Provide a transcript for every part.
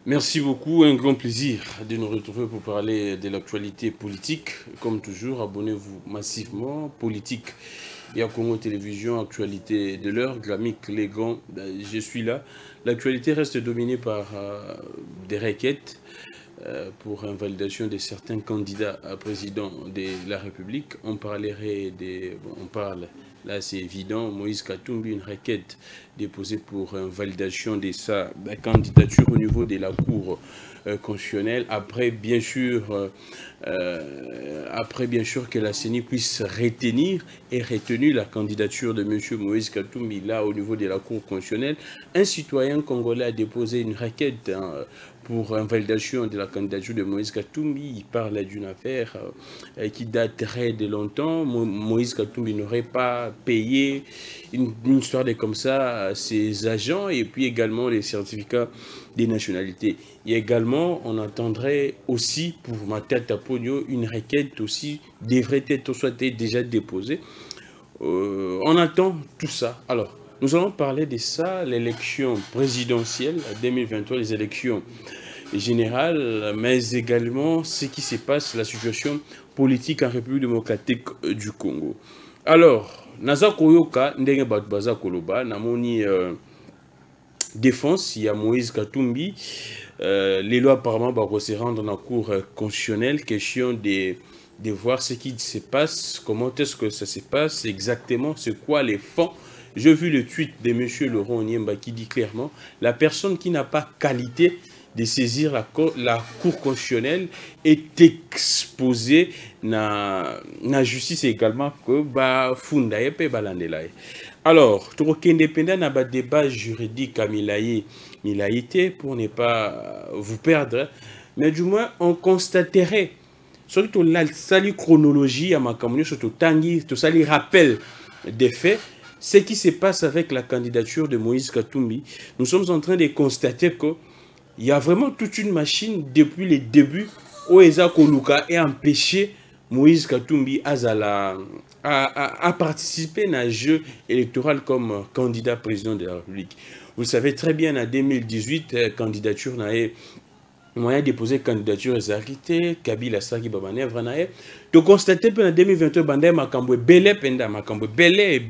Merci beaucoup, un grand plaisir de nous retrouver pour parler de l'actualité politique. Comme toujours, abonnez-vous massivement. Politique, il y a Congo Télévision, actualité de l'heure, Glamic, les grands, je suis là. L'actualité reste dominée par des requêtes pour invalidation de certains candidats à président de la République. On parlerait des... Bon, on parle, là c'est évident, Moïse Katumbi, une requête déposée pour invalidation de sa candidature au niveau de la Cour constitutionnelle. Après, bien sûr que la CENI puisse retenir et retenu la candidature de M. Moïse Katumbi là au niveau de la Cour constitutionnelle, un citoyen congolais a déposé une requête pour invalidation de la candidature de Moïse Katumbi. Il parle d'une affaire qui daterait de longtemps. Moïse Katumbi n'aurait pas payé une histoire de comme ça à ses agents et puis également les certificats des nationalités. Et également, on entendrait aussi pour Matata Pogno, une requête aussi devrait être soit déjà déposée. On attend tout ça. Alors, nous allons parler de ça, l'élection présidentielle 2023, les élections générales, mais également ce qui se passe, la situation politique en République démocratique du Congo. Alors, Naza Koyoka, ndenge batu baza koloba, namoni défense, il y a Moïse Katumbi, les lois apparemment vont se rendre dans la Cour constitutionnelle, question de voir ce qui se passe, comment est-ce que ça se passe exactement, c'est quoi les fonds. J'ai vu le tweet de M. Laurent Onyemba qui dit clairement, la personne qui n'a pas qualité de saisir la Cour constitutionnelle est exposée na justice également que ba funda yepe balandela. Alors, tout indépendant na ba débat juridique à milaïté pour ne pas vous perdre, mais du moins on constaterait surtout la sali chronologie à ma commune, surtout tangi, tout ça les rappel des faits. Ce qui se passe avec la candidature de Moïse Katumbi, nous sommes en train de constater que il y a vraiment toute une machine depuis les débuts où Eza Koluka est empêché Moïse Katumbi à participer à un jeu électoral comme candidat président de la République. Vous savez très bien, en 2018, candidature n'a moyen de déposer candidature exécutée, Kabila Saki Babanevra nae. De constater que en 2022, Bandai Makambo belé penda Makambo belé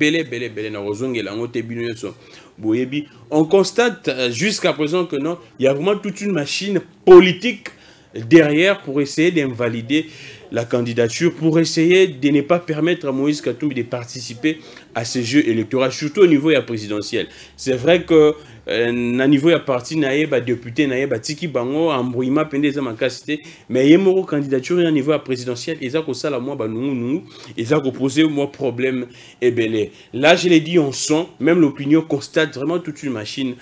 na rozonge la ngote bino yeso boyebi. On constate jusqu'à présent que non, il y a vraiment toute une machine politique derrière pour essayer d'invalider la candidature, pour essayer de ne pas permettre à Moïse Katumbi de participer à ces jeux électoraux, surtout au niveau présidentiel. C'est vrai que na niveau ya parti nae ba député nae ba tiki bango embrouillement pendé za makasité, mais yemoko candidature na niveau présidentiel eza ko sala moi ba nungu eza ko poser moi problème et belé. Là je l'ai dit, on sent, même l'opinion constate vraiment toute une machine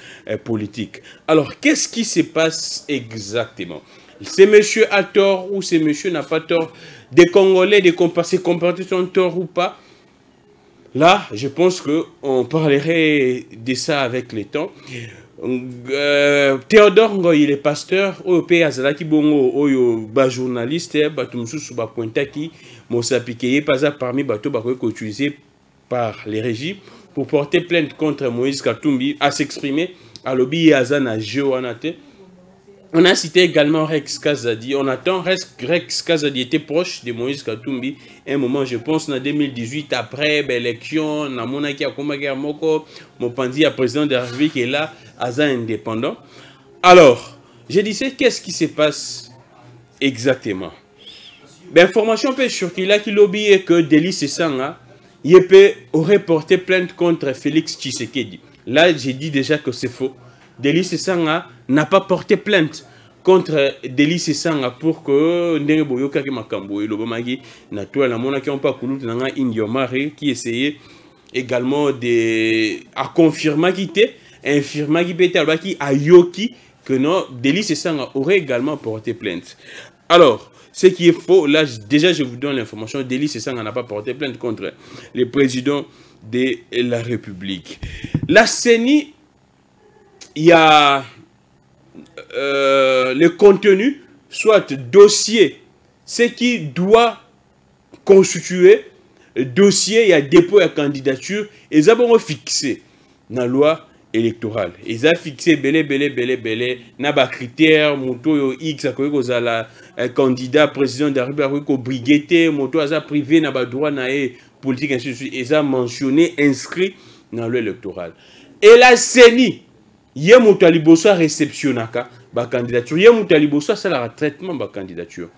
politique. Alors qu'est-ce qui se passe exactement? C'est monsieur a tort ou c'est monsieur n'a pas tort? Des Congolais, des compartis sont tort ou pas? Là, je pense qu'on parlerait de ça avec le temps. Théodore Ngoy, il est pasteur, OP Azalaki Bongo, Oyo, journaliste, Batumsou, Bapointaki, Mosapikeye, pas parmi Bato Bakoy utilisé par les régimes pour porter plainte contre Moïse Katumbi, à s'exprimer, à lobby Azana Géoanate. On a cité également Rex Kazadi. On attend Rex Kazadi était proche de Moïse Katumbi. Un moment, je pense, en 2018, après l'élection, na monaki a Komaga Moko, Mopandi a président de la République et là, Aza indépendant. Alors, je disais, qu'est-ce qui se passe exactement? L'information peut circuler qui lobby que Delis Sanga, aurait porté plainte contre Félix Tshisekedi. Là, j'ai dit déjà que c'est faux. Delis Sanga n'a pas porté plainte contre Delis Sanga pour que Ndenge Boyoka ki makambo et Lobomagi na toi la mona qui ont pas coulu nanga Indiomare qui essayait également de à confirmer qui était infirma qui était qui a yoki que non Delis Sanga aurait également porté plainte. Alors ce qui est faux, là déjà je vous donne l'information, Delis Sanga n'a pas porté plainte contre le président de la République. La CENI, il y a le contenu, soit dossier, ce qui doit constituer dossier, il y a dépôt et candidature, et ça va fixer dans la loi électoral. Ils ont fixé belé na ba critère moto yo X a kozala candidat président de la République ko brigueté moto aza privé na ba droit na politique ainsi de suite. Ils ont mentionné inscrit dans l'électoral. Et la CENI yé moto liboso réceptionnaka ba candidature yé moto liboso ça la traitement ba candidature.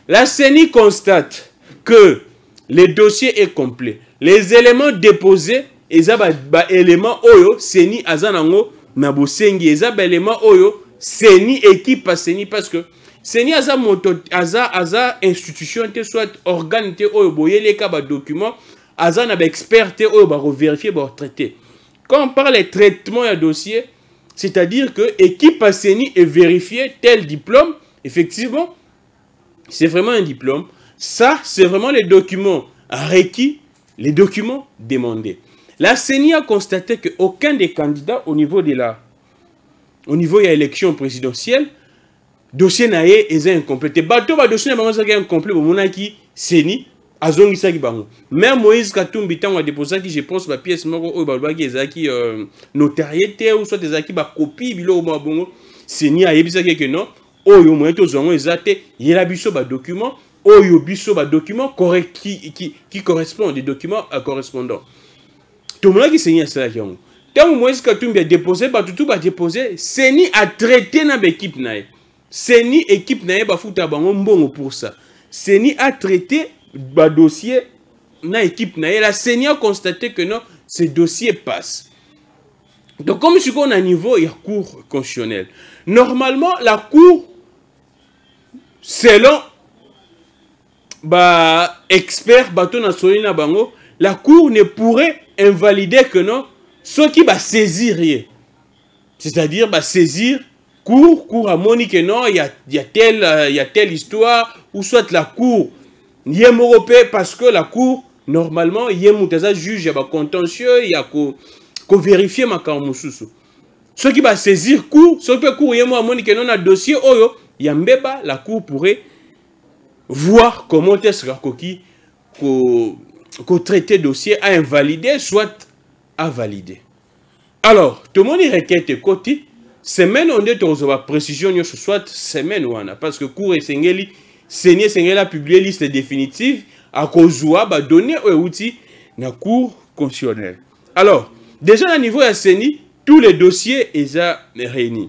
La CENI constate que le dossier est complet. Les éléments déposés eza ba élément oyo CENI azanango na bosengi eza ba élément oyo CENI équipe à CENI parce que CENI aza moto aza institution te soit organe te oyo boyeleka ba document aza na ba expert te oyo ba vérifier ba traiter. Quand on parle de traitement de dossier, c'est-à-dire que équipe à CENI est vérifiée tel diplôme, effectivement, c'est vraiment un diplôme. Ça, c'est vraiment les documents requis, les documents demandés. La CENI a constaté qu'aucun des candidats au niveau de l'élection présidentielle, dossier naé est incomplété. Bateau ba dossier na incomplet au moment qui CENI azongi saki bango. Même Moïse Katumbi tant a déposé qui je pense la pièce moko o ba ki ezaki notariété ou soit ezaki ba copie bilo mo bongo CENI a yebisa que non oyo moyen to zongo ezate yela biso ba document oyo biso ba document correct qui correspond des documents à correspondant. Tout le monde qui CENI a cela qui ont. Tant Moïse Katumbi a déposé ba tout ba déposé CENI a traité na équipe nae. CENI équipe nae ba futa bango mbongo pour ça. CENI a traité ba dossier na équipe nae. La CENI a constaté que non, ce dossier passe. Donc comme je suis à niveau il y a cour constitutionnel. Normalement la cour selon ba expert bateau national na bango, la cour ne pourrait invalider que non ce qui va saisir rien. C'est-à-dire va saisir cour à Monique non il y a telle histoire ou soit la cour y est européen parce que la cour normalement y est moutaza juge ya ba contentieux y a ko vérifier makambo mususu. Ce qui va saisir cour, ce qui cour y est Monique non na dossier oyo ya mbeba la cour pourrait voir comment est-ce qu'au traité dossier à invalider soit à valider. Alors, tout le monde requête côté semaine on est dans la précision ce soit semaine ou parce que cour et sengeli CENI a publié liste définitive à cause ba donner aux outils na cour constitutionnelle. Alors, déjà à niveau de CENI, tous les dossiers sont réunis.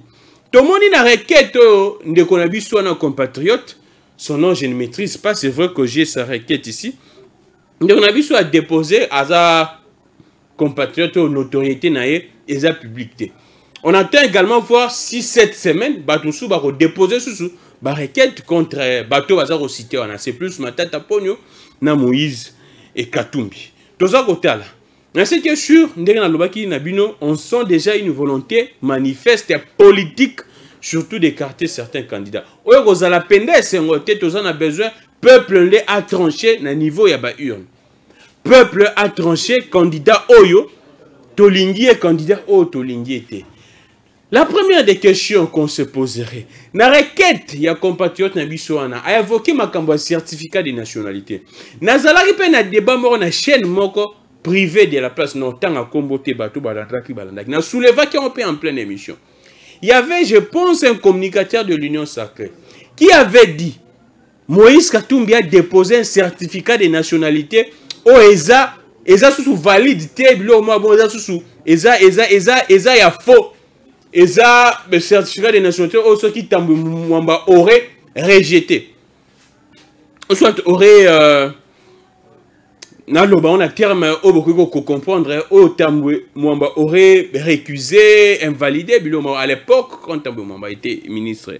Tout le monde a requête de Konabi soit un compatriote. Son nom, je ne maîtrise pas. C'est vrai que j'ai sa requête ici. De Konabi soit déposé à sa compatriote aux notoriété naé et sa publicité. On attend également voir si cette semaine, Batoussou va déposer sous ba requête contre Bateau Bazar cité. C'est plus Matata Pogno, na Moïse et Katumbi. Tout ça côté là. Mais ce qui est sûr, on sent déjà une volonté manifeste et politique, surtout d'écarter certains candidats. On a besoin, peuple a tranché na niveau ya ba urne. Peuple a tranché candidat Oyo, Tolingi et candidat Oyo Tolingi était. La première des questions qu'on se poserait, na requête ya compatriote na bisoana a évoqué ma certificat de nationalité. Na zalaki pe na débat moko na chaîne moko privé de la place non tant à comboter bateau balandraki balandraki. Na souleva qui ont fait en pleine émission. Il y avait, je pense, un communicateur de l'Union Sacrée qui avait dit Moïse Katumbi a déposé un certificat de nationalité au ESA sous validité bilo mo bon ESA sous ESA ya faux ESA le certificat de nationalité au ceux qui tambu mwamba aurait rejeté. Soit aurait on a terme au beaucoup comprendre au tambu mwamba aurait récusé, invalidé bilo à l'époque quand tambu mwamba était ministre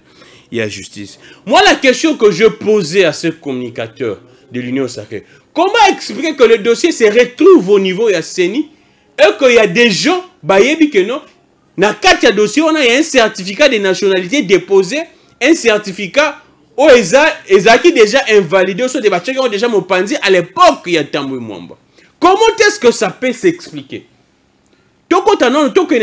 et à justice. Moi la question que je posais à ce communicateur de l'Union Sacrée, comment expliquer que le dossier se retrouve au niveau de CENI et qu'il y a des gens bayebi que non na quatre dossier on a un certificat de nationalité déposé, un certificat où ESA qui déjà invalidé sur des bâtiments qui ont déjà mopandi à l'époque il y a Tambwe Mwamba. Comment est-ce que ça peut s'expliquer? Toko tanon toko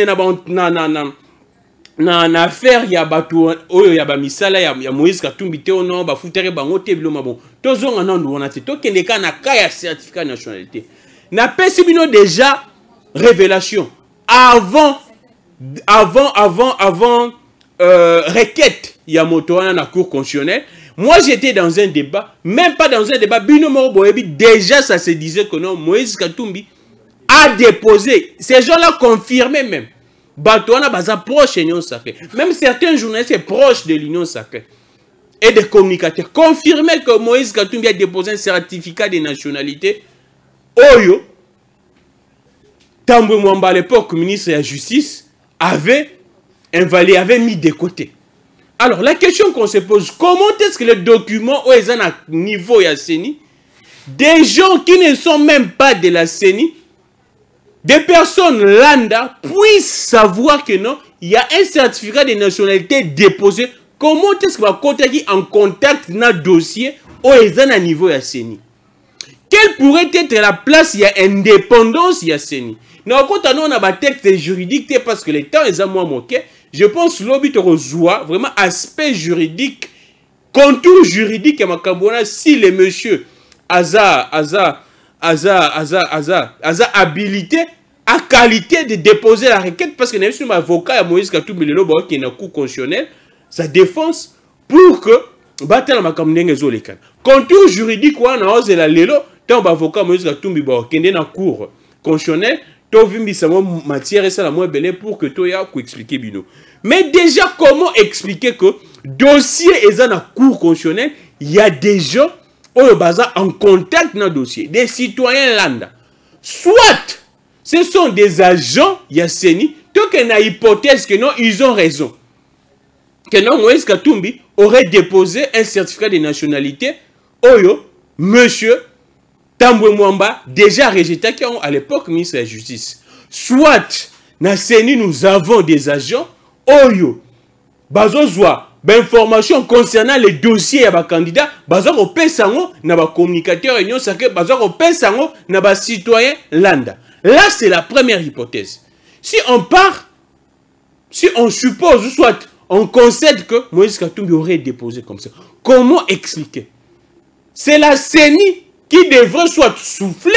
na affaire ya batu oyo ya ba misala ya Moïse Katumbi te ono ba futere bango te biloma bon. Tozonga non on a te tokende ka na ka ya certificat de nationalité. Na pesi bino déjà révélation avant avant requête, il y a motoana dans la cour constitutionnelle. Moi, j'étais dans un débat, même pas dans un débat, déjà ça se disait que non, Moïse Katumbi a déposé, ces gens-là confirmaient même. Batouana baza proche de l'Union sacrée. Même certains journalistes proches de l'Union sacrée et des communicateurs confirmaient que Moïse Katumbi a déposé un certificat de nationalité. Oyo, Tambwe Mwamba à l'époque, ministre de la Justice, avait invalidé, avait mis de côté. Alors, la question qu'on se pose, comment est-ce que les documents où ils ont un niveau à CENI, des gens qui ne sont même pas de la CENI, des personnes lambda puissent savoir que non, il y a un certificat de nationalité déposé. Comment est-ce que va contacter en contact dans le dossier où ils ont un niveau à CENI? Quelle pourrait être la place, il y a indépendance, il y a CENI? Nous, quand on a un texte juridique, parce que les temps, ils ont moins moqué. Je pense que l'objet reçoit vraiment aspect juridique, contour juridique à Makambona, si les messieurs Aza habilité à qualité de déposer la requête, parce que nous avons un avocat à Moïse Katumbi qui est un coup constitutionnel, sa défense pour que battre la Makambona zolekan. Contour juridique, on a osé la lelo, tant avocat Moïse Katumbi qui est dans cour constitutionnel. Matière et ça la moins belle pour que toi ya expliquer bino. Mais déjà comment expliquer que dossier est dans la cour constitutionnelle, il y a des gens en contact dans le dossier, des citoyens lambda. Soit ce sont des agents Yasseni, tant qu'il y a hypothèse que non, ils ont raison. Que non, Moïse Katumbi aurait déposé un certificat de nationalité. Oyo, monsieur Tambwe Mwamba, déjà rejeté à l'époque ministre de la Justice. Soit, na CENI, nous avons des agents, Oyo, bazozwa, information concernant les dossiers à candidats, bazoko pesango, na ba communicateur union sacrée, bazoko pesango, na ba citoyen lambda. Là, c'est la première hypothèse. Si on part, si on suppose, soit on concède que Moïse Katumbi aurait déposé comme ça, comment expliquer? C'est la CENI qui devrait soit souffler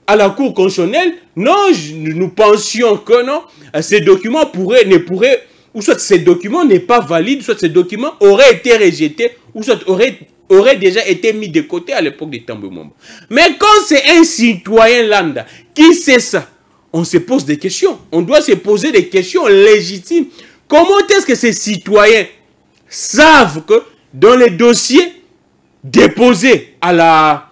à la Cour constitutionnelle. Non, nous pensions que non, ces documents ne pourraient, ou soit ces documents n'est pas valide, soit ces documents auraient été rejetés, ou soit auraient déjà été mis de côté à l'époque de Tambwe Mwamba. Mais quand c'est un citoyen lambda qui sait ça, on se pose des questions. On doit se poser des questions légitimes. Comment est-ce que ces citoyens savent que dans les dossiers déposés à la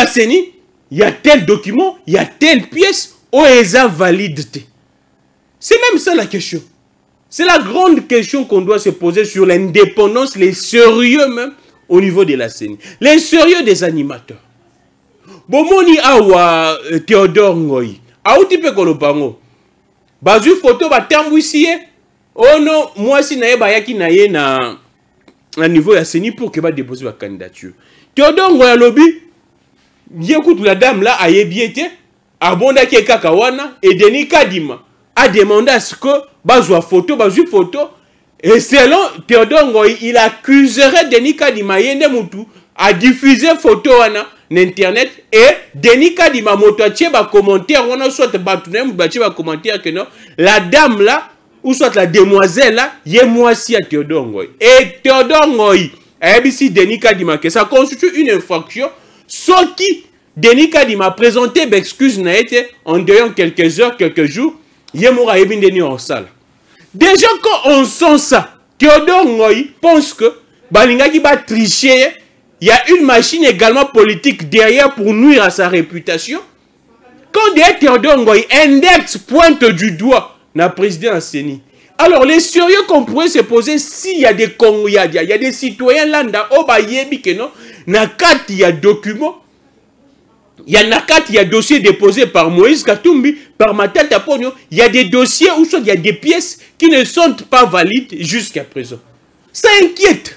CENI, il y a tel document, il y a telle pièce, où ils ont validité. C'est même ça la question. C'est la grande question qu'on doit se poser sur l'indépendance, les sérieux même au niveau de la CENI. Les sérieux des animateurs. Bomoni awa Théodore Ngoyi. Aouti pe kolobango. Bazu photo batambouisiye. Oh non, moi si naye bayaki naye na niveau de la CENI pour que ba déposer la candidature. Théodore Ngoyi lobby. Écoute, la dame là a yébiété, a bonda qui est kakawana, et Denis Kadima a demandé à ce que bazwa photo, et selon Théodore Ngoyi, il accuserait Denis Kadima yende mutu a diffusé photo wana n'internet, et Denis Kadima motoatie ba commentaire, wana soit batunem batie ba commentaire que non, la dame là, ou soit la demoiselle là, yé moi si à Théodore Ngoyi. Et Théodore Ngoyi, a yébisi Denis Kadima que ça constitue une infraction. Ce qui, Denis Kadima présenté d'excuses n'a été en dehors quelques heures, quelques jours, Yemura Ebin Denis en salle. Déjà, quand on sent ça, Théodore Ngoyi pense que Balinga qui va tricher, il y a une machine également politique derrière pour nuire à sa réputation. Quand derrière Théodore Ngoyi, index pointe du doigt la présidente CENI. Alors, les sérieux qu'on pourrait se poser s'il y a des Congolais, il y a des citoyens lambda, il y a documents, il y a dossier déposé par Moïse Katumbi, par Matata Pogno, il y a des dossiers où il y a des pièces qui ne sont pas valides jusqu'à présent. Ça inquiète.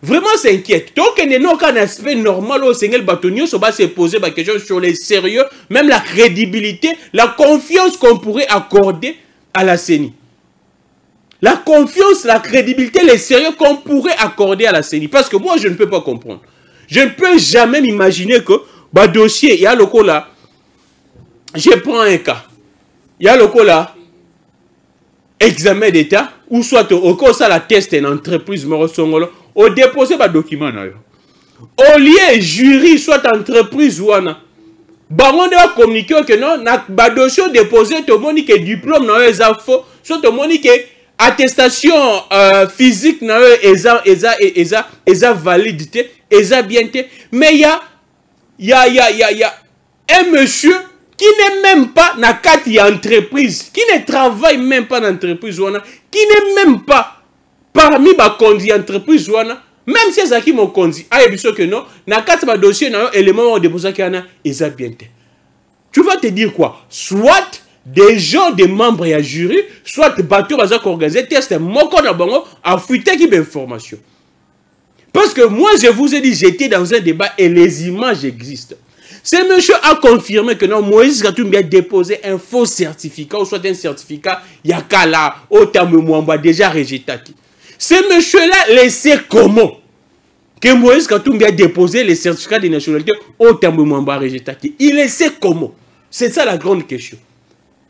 Vraiment, ça inquiète. Donc, il n'y a aucun aspect normal au Seigneur Batonio, ça va se poser des questions sur les sérieux, même la crédibilité, la confiance qu'on pourrait accorder à la CENI. La confiance, la crédibilité, les sérieux qu'on pourrait accorder à la CENI. Parce que moi, je ne peux pas comprendre. Je ne peux jamais m'imaginer que, bah, dossier, il y a le cas là. Je prends un cas. Il y a le cas là. examen d'état ou soit au cours ça la test en entreprise morosongolo au déposer ba document na yo au lieu jury soit entreprise wana bango de communiquer que non na ba dossier déposé to moni que diplôme na yo eza faux soit to moni que attestation physique na yo eza validité eza bien té mais il y a un monsieur qui n'est même pas dans quatre entreprises, qui ne travaille même pas dans l'entreprise, qui n'est même pas parmi les conduits entreprises, même si c'est ça qui m'a conduit, que non, dans quatre dossiers, éléments de déposé ils ont bien. Tu vas te dire quoi? Soit des gens, des membres et jury, soit des bateaux qui organisé test, moko na bango, a fuité qui d'informations. Parce que moi, je vous ai dit, j'étais dans un débat et les images existent. Ce monsieur a confirmé que non, Moïse Katumbi a déposé un faux certificat, ou soit un certificat Yakala, au terme Mwamba, déjà rejeté. Ce monsieur-là, le sait comment que Moïse Katumbi a déposé les certificats de nationalité au terme Mwamba rejeté. Il le sait comment. C'est ça la grande question.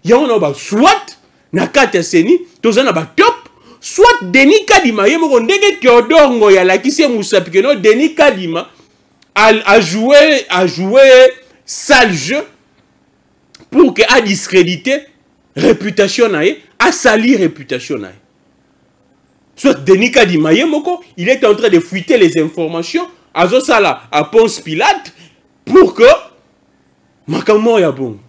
Il y a un soit, Nakata Seni, Tozana ba top, soit Denis Kadima, il y a Théodore Ngoyala qui s'est moussa, que non, Denis Kadima a joué sale jeu pour que a discrédité réputation nae, a sali réputation nae. Soit Denis Kadima Moko, il est en train de fuiter les informations à Zosala, à Ponce Pilate, pour que Makamon ya bon.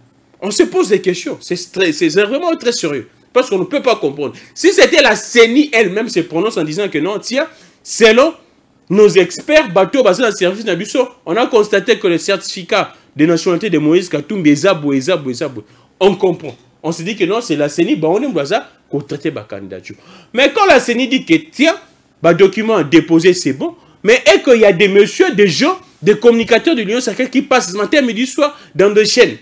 On se pose des questions, c'est vraiment très sérieux, parce qu'on ne peut pas comprendre. Si c'était la CENI elle-même se prononce en disant que non, tiens, selon nos experts, bateau basé dans le service Nabusso, on a constaté que le certificat de nationalité de Moïse Katumbi est zabou. On comprend. On se dit que non, c'est la CENI, on est pour traiter la candidature. Mais quand la CENI dit que tiens, le document déposé, c'est bon, mais est-ce qu'il y a des messieurs, des gens, des communicateurs de l'Union sacrée qui passent ce matin, midi, soir, dans des chaînes,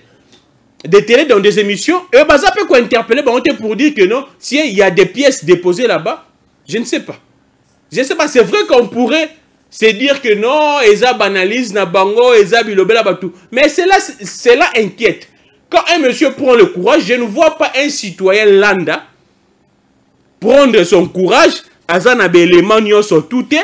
des télés, dans des émissions, et ça peut quoi interpeller pour dire que non, s'il y a des pièces déposées là-bas, je ne sais pas. Je ne sais pas, c'est vrai qu'on pourrait se dire que non, Eza banalise, na bango, Eza bilobela batou. Mais cela inquiète. Quand un monsieur prend le courage, je ne vois pas un citoyen lambda prendre son courage, Azana Beléman Nyoso Touté,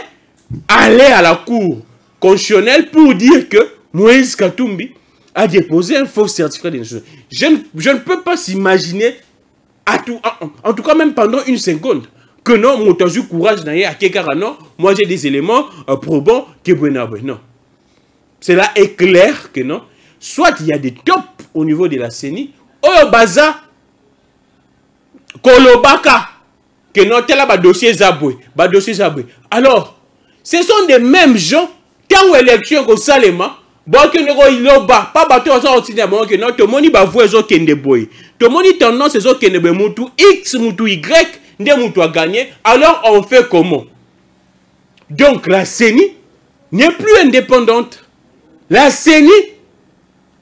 aller à la cour constitutionnelle pour dire que Moïse Katumbi a déposé un faux certificat de nationalité. Je ne peux pas s'imaginer, en tout cas même pendant une seconde, que non, mon courage n'a à non, moi j'ai des éléments probants que non. Cela est clair que non. Soit il y a des tops au niveau de la CENI, ou baza kolobaka que non tel dossier zaboué, alors ce sont des mêmes gens tant élection que salema bon que ne iloba pas bateau ça aussi bon que non tout le monde va voir zo kende boy tout le monde tendance zo kende be mutu x mutu y ndé mutu a gagné alors on fait comment? Donc la CENI n'est plus indépendante. La CENI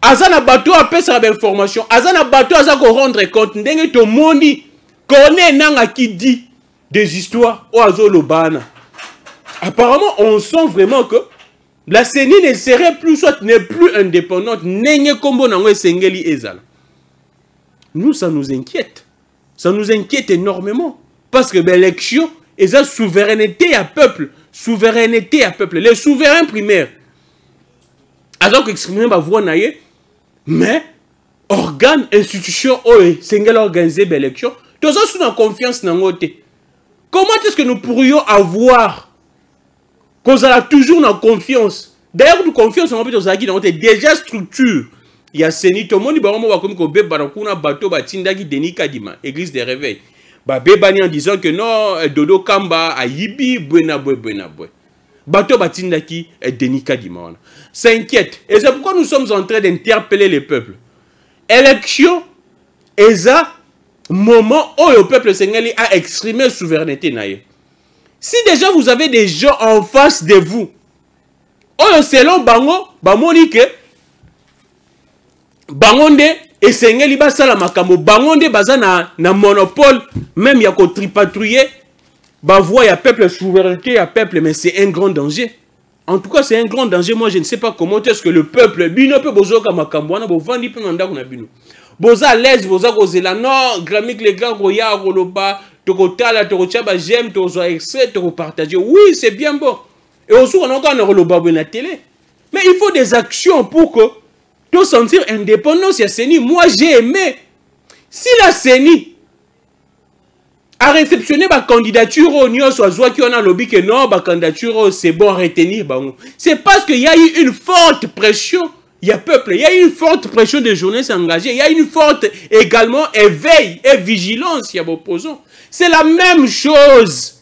azana bateau appelle ça l'information azana bateau azako rendre compte ndenge to moni connaît nanga qui dit des histoires au azolobana. Apparemment on sent vraiment que la CENI ne serait plus, soit n'est plus indépendante, nous, ça nous inquiète. Ça nous inquiète énormément. Parce que l'élection, et la souveraineté à peuple. Souveraineté à peuple. Les souverains primaires. Alors qu'exprimer ma voix naïe, mais organe, institution, c'est organiser l'élection. Tous ça sont en confiance dans notre. Comment est-ce que nous pourrions avoir qu'on a toujours dans confiance. D'ailleurs, nous confiance en fait déjà structure. Il y a CENI, tout le monde va comme que Barakuna bateau batindagi Denis Kadima, église des réveils. Bébani en disant que non, Dodo Kamba a yibi buena boy. Bateau batindaki Denis Kadima. Ça inquiète. Et c'est pourquoi nous sommes en train d'interpeller les peuples. Élection, et ça, moment où le peuple sénégalais a exprimé souveraineté naïe. Si déjà vous avez des gens en face de vous, selon Bango, Bamonike, Bangonde et Sengeli Basala Makamo, Bangonde Bazana na monopole, même yako tripatrouiller, Bavoie ya peuple souveraineté, ya peuple, mais c'est un grand danger. En tout cas, c'est un grand danger. Moi, je ne sais pas comment est-ce que le peuple, Bino peut bozoka Makambo, na bo vandi pe manda kuna Bino. boza à l'aise, boza kozela, non, Gramik les grands, roya, roloba, tokotala, tokochaba, j'aime, tokozoa extrait, tokopartager. Oui, c'est bien bon. Et aussi, on a encore un roloba na télé. Mais il faut des actions pour que tu sentir indépendance. Moi, j'ai aimé. Si la CENI a réceptionné ma candidature au Nyon soit qui on a lobby que non, ma candidature c'est bon à retenir. C'est parce qu'il y a eu une forte pression. Il y a peuple, il y a eu une forte pression des journalistes engagés. Il y a une forte également éveil et vigilance. Il y a opposants. C'est la même chose.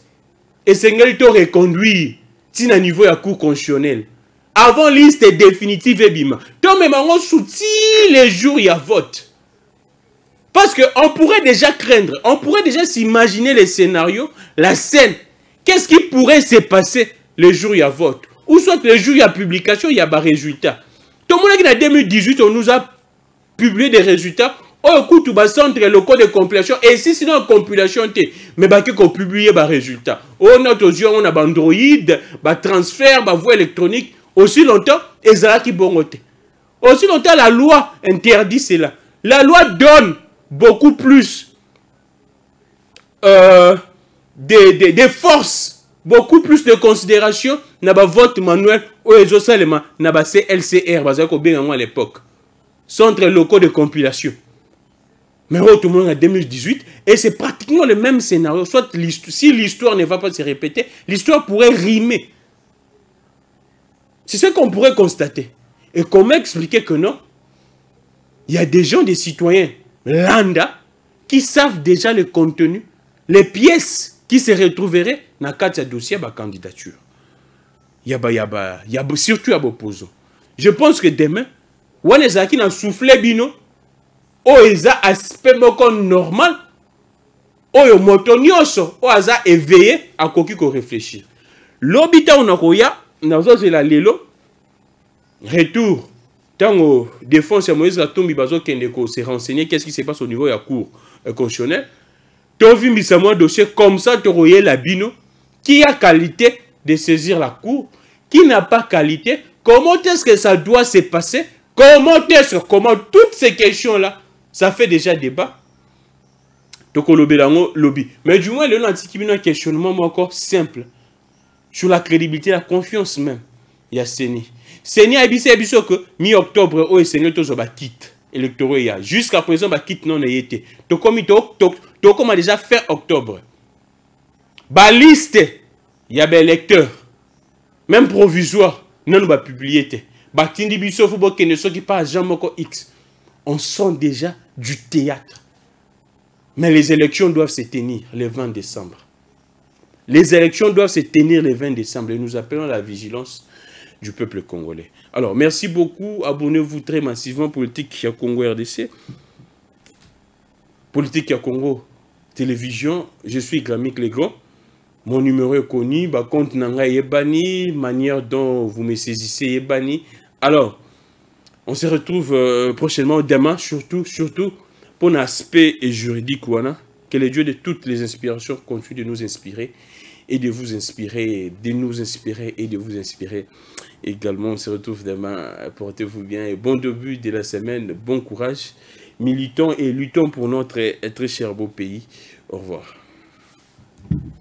Et c'est ce qu'il faut reconduire. Si à niveau de la Cour constitutionnelle. Avant liste définitive et bima. Donc même on soutient les jours il y a vote. Parce qu'on pourrait déjà craindre, on pourrait déjà s'imaginer les scénarios, la scène. Qu'est-ce qui pourrait se passer le jour où il y a vote? Ou soit le jour où il y a publication, il y a des résultats. Tout le monde en 2018, on nous a publié des résultats. On écoute le centre locaux de compilation. Et si sinon compilation, mais qu'on publie des résultats. On a on a Android, transfert, voie électronique. Aussi longtemps, Ezra qui bongote. Aussi longtemps, la loi interdit cela. La loi donne beaucoup plus des forces, beaucoup plus de considération dans le vote manuel ou dans le CLCR, à l'époque. Centre locaux de compilation. Mais tout le monde en 2018, et c'est pratiquement le même scénario. Soit si l'histoire ne va pas se répéter, l'histoire pourrait rimer. C'est ce qu'on pourrait constater. Et comment expliquer que non? Il y a des gens, des citoyens lambda, qui savent déjà le contenu, les pièces qui se retrouveraient dans le cadre de dossier de la candidature. Il y a surtout à l'opposant. Je pense que demain, on est qui n'a soufflé bino, o eza aspect normal, o motonioso, o aza éveillé à quoi qu'on réfléchir. L'obita on a koya, nazo la lelo, retour. Tant défense Moïse Katumbi bazo kendeko se renseigner qu'est-ce qui se passe au niveau de la cour constitutionnelle. Tu as vu un dossier comme ça, tu as la bino, qui a qualité de saisir la cour, qui n'a pas qualité, comment est-ce que ça doit se passer, comment toutes ces questions-là, ça fait déjà débat. Donc, lobby. Mais du moins, le antique un questionnement encore simple sur la crédibilité, la confiance même. Il y a CENI. CENI a dit que mi-octobre, il y a quitte électoral. Jusqu'à présent, il quitte non été. Donc, comme déjà fin octobre. La liste, il y a des électeurs. Même provisoire, non, on va publier. On sent déjà du théâtre. Mais les élections doivent se tenir le 20 décembre. Les élections doivent se tenir le 20 décembre. Et nous appelons à la vigilance du peuple congolais. Alors, merci beaucoup. Abonnez-vous très massivement. Politique à Congo RDC. Politique à Congo Télévision. Je suis Gramik Legrand. Mon numéro est connu. Compte Nanga Yebani. Manière dont vous me saisissez Yebani. Alors, on se retrouve prochainement demain. Surtout pour l'aspect juridique. Que les dieux de toutes les inspirations continuent de nous inspirer. Et de vous inspirer, de nous inspirer et de vous inspirer également. On se retrouve demain. Portez-vous bien et bon début de la semaine. Bon courage. Militons et luttons pour notre très cher beau pays. Au revoir.